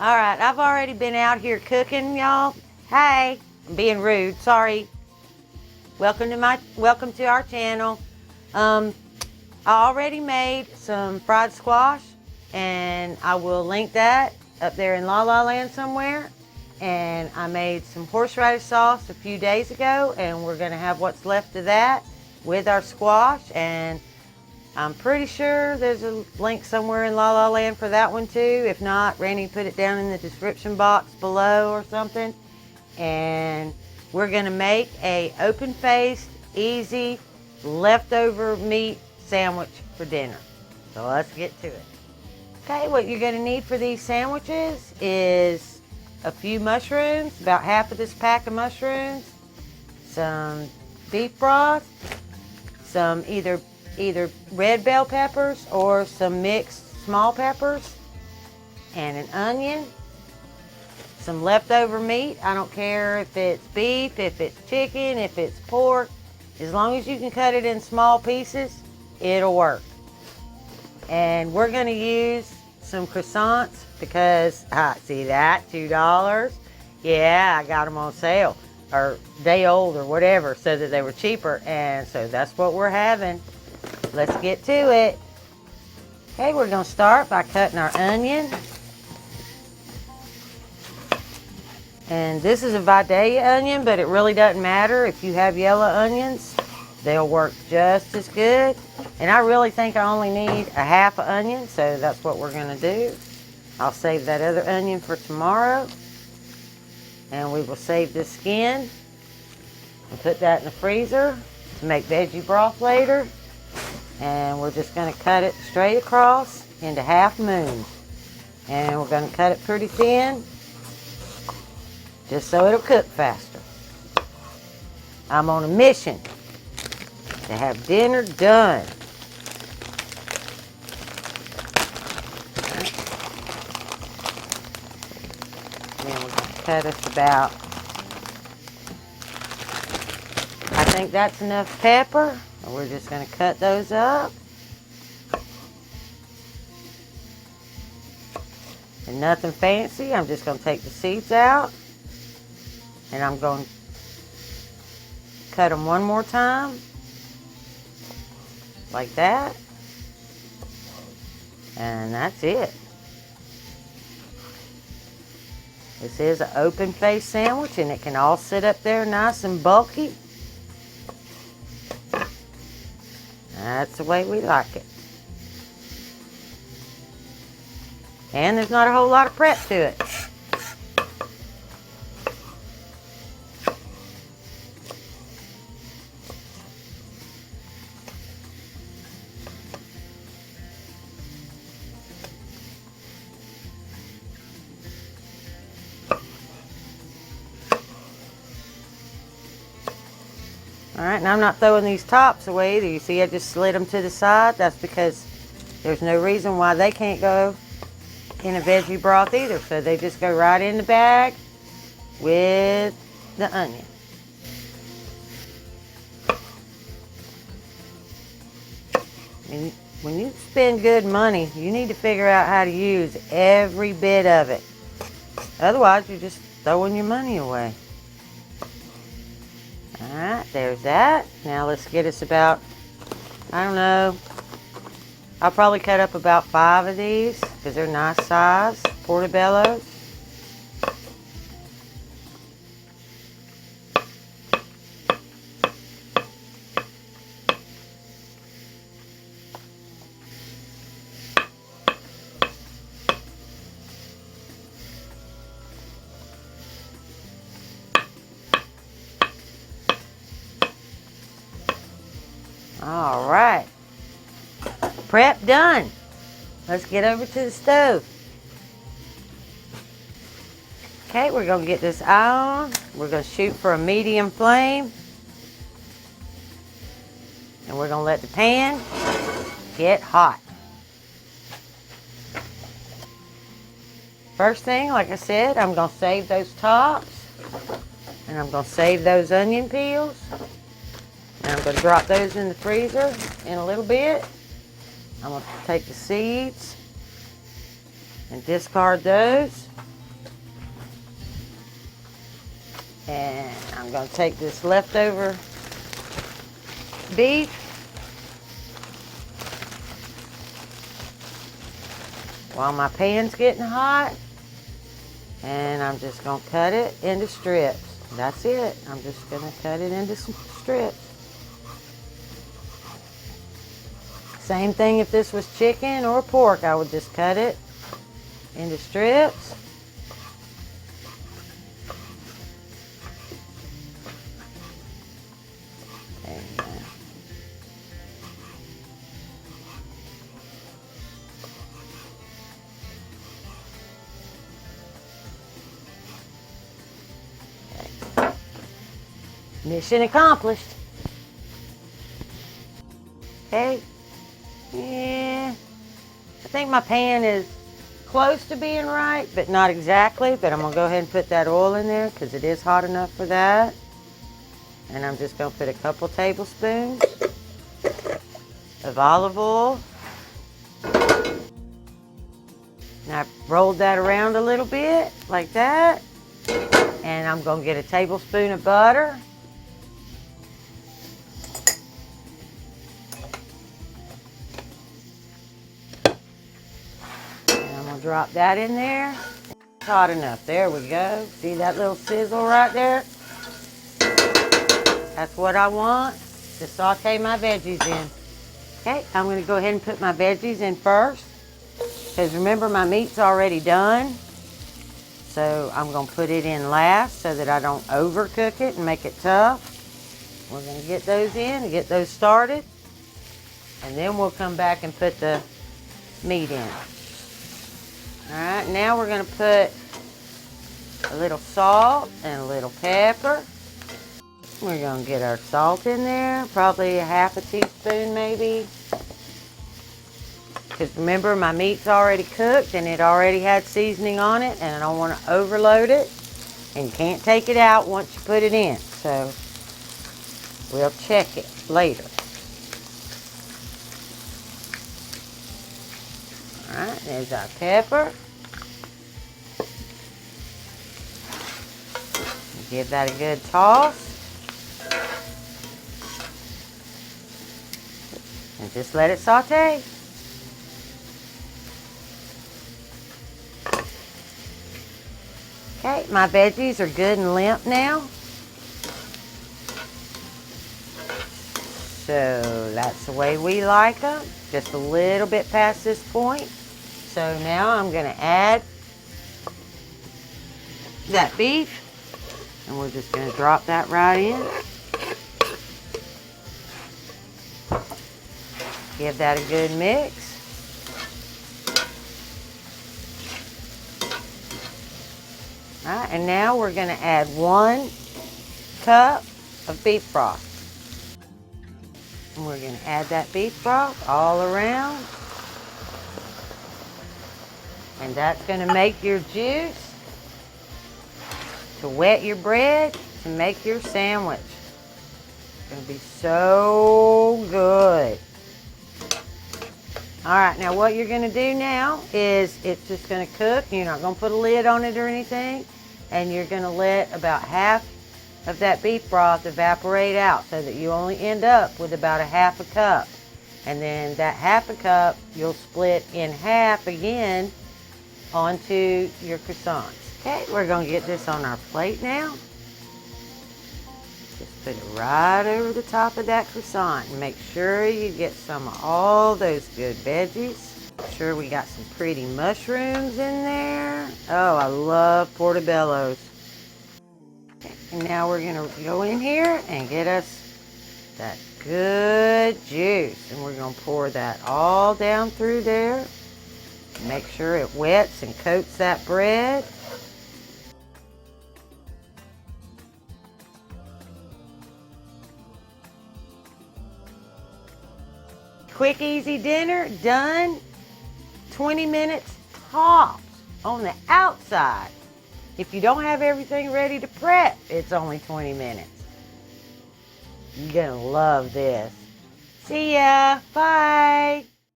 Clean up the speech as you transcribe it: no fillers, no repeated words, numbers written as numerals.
All right, I've already been out here cooking, y'all. Hey, I'm being rude. Sorry. Welcome to our channel. I already made some fried squash, and I will link that up there in La La Land somewhere. And I made some horseradish sauce a few days ago, and we're gonna have what's left of that with our squash. And I'm pretty sure there's a link somewhere in La La Land for that one too. If not, Randy put it down in the description box below or something. And we're gonna make a open-faced, easy, leftover meat sandwich for dinner. So let's get to it. Okay, what you're gonna need for these sandwiches is a few mushrooms, about half of this pack of mushrooms, some beef broth, some either red bell peppers or some mixed small peppers, and an onion, some leftover meat. I don't care if it's beef, if it's chicken, if it's pork. As long as you can cut it in small pieces, it'll work. And we're gonna use some croissants because, see that, $2? Yeah, I got them on sale, or day old or whatever, so that they were cheaper. And so that's what we're having. Let's get to it. Okay, we're gonna start by cutting our onion. And this is a Vidalia onion, but it really doesn't matter. If you have yellow onions, they'll work just as good. And I really think I only need a half an onion, so that's what we're gonna do. I'll save that other onion for tomorrow. And we will save this skin and put that in the freezer to make veggie broth later. And we're just gonna cut it straight across into half moons. And we're gonna cut it pretty thin, just so it'll cook faster. I'm on a mission to have dinner done. Then we're gonna cut us about, I think that's enough pepper. And we're just gonna cut those up. And nothing fancy. I'm just gonna take the seeds out. And I'm going to cut them one more time, like that. And that's it. This is an open-faced sandwich, and it can all sit up there nice and bulky. That's the way we like it. And there's not a whole lot of prep to it. Alright, now I'm not throwing these tops away either. You see I just slid them to the side. That's because there's no reason why they can't go in a veggie broth either. So they just go right in the bag with the onion. And when you spend good money, you need to figure out how to use every bit of it. Otherwise, you're just throwing your money away. Alright, there's that. Now let's get us about, I don't know, I'll probably cut up about 5 of these because they're nice size, portobellos. All right, prep done. Let's get over to the stove. Okay, we're gonna get this on. We're gonna shoot for a medium flame. And we're gonna let the pan get hot. First thing, like I said, I'm gonna save those tops. And I'm gonna save those onion peels. And I'm going to drop those in the freezer in a little bit. I'm going to take the seeds and discard those. And I'm going to take this leftover beef. While my pan's getting hot. And I'm just going to cut it into strips. That's it. I'm just going to cut it into some strips. Same thing if this was chicken or pork. I would just cut it into strips. Mission accomplished. Okay. Yeah. I think my pan is close to being right, but not exactly. But I'm going to go ahead and put that oil in there because it is hot enough for that. And I'm just going to put a couple tablespoons of olive oil. And I've rolled that around a little bit like that. And I'm going to get a tablespoon of butter. Drop that in there. It's hot enough. There we go. See that little sizzle right there? That's what I want to saute my veggies in. Okay, I'm going to go ahead and put my veggies in first. Because remember, my meat's already done. So I'm going to put it in last so that I don't overcook it and make it tough. We're going to get those in and get those started. And then we'll come back and put the meat in. Alright, now we're going to put a little salt and a little pepper. We're going to get our salt in there, probably a half a teaspoon maybe. Because remember, my meat's already cooked and it already had seasoning on it, and I don't want to overload it. And you can't take it out once you put it in. So we'll check it later. Alright, there's our pepper. Give that a good toss. And just let it saute. Okay, my veggies are good and limp now. So that's the way we like them. Just a little bit past this point. So now I'm going to add that beef. And we're just going to drop that right in. Give that a good mix. All right, and now we're going to add 1 cup of beef broth. And we're going to add that beef broth all around. And that's going to make your juice to wet your bread to make your sandwich. It's going to be so good. Alright, now what you're going to do now is it's just going to cook. You're not going to put a lid on it or anything. And you're going to let about half of that beef broth evaporate out so that you only end up with about a half a cup. And then that half a cup you'll split in half again onto your croissants. Okay, we're going to get this on our plate now. Just put it right over the top of that croissant and make sure you get some of all those good veggies. Make sure we got some pretty mushrooms in there. Oh, I love portobellos. Okay, and now we're going to go in here and get us that good juice. And we're going to pour that all down through there. Make sure it wets and coats that bread. Quick, easy dinner, done. 20 minutes tops on the outside. If you don't have everything ready to prep, it's only 20 minutes. You're gonna love this. See ya, bye.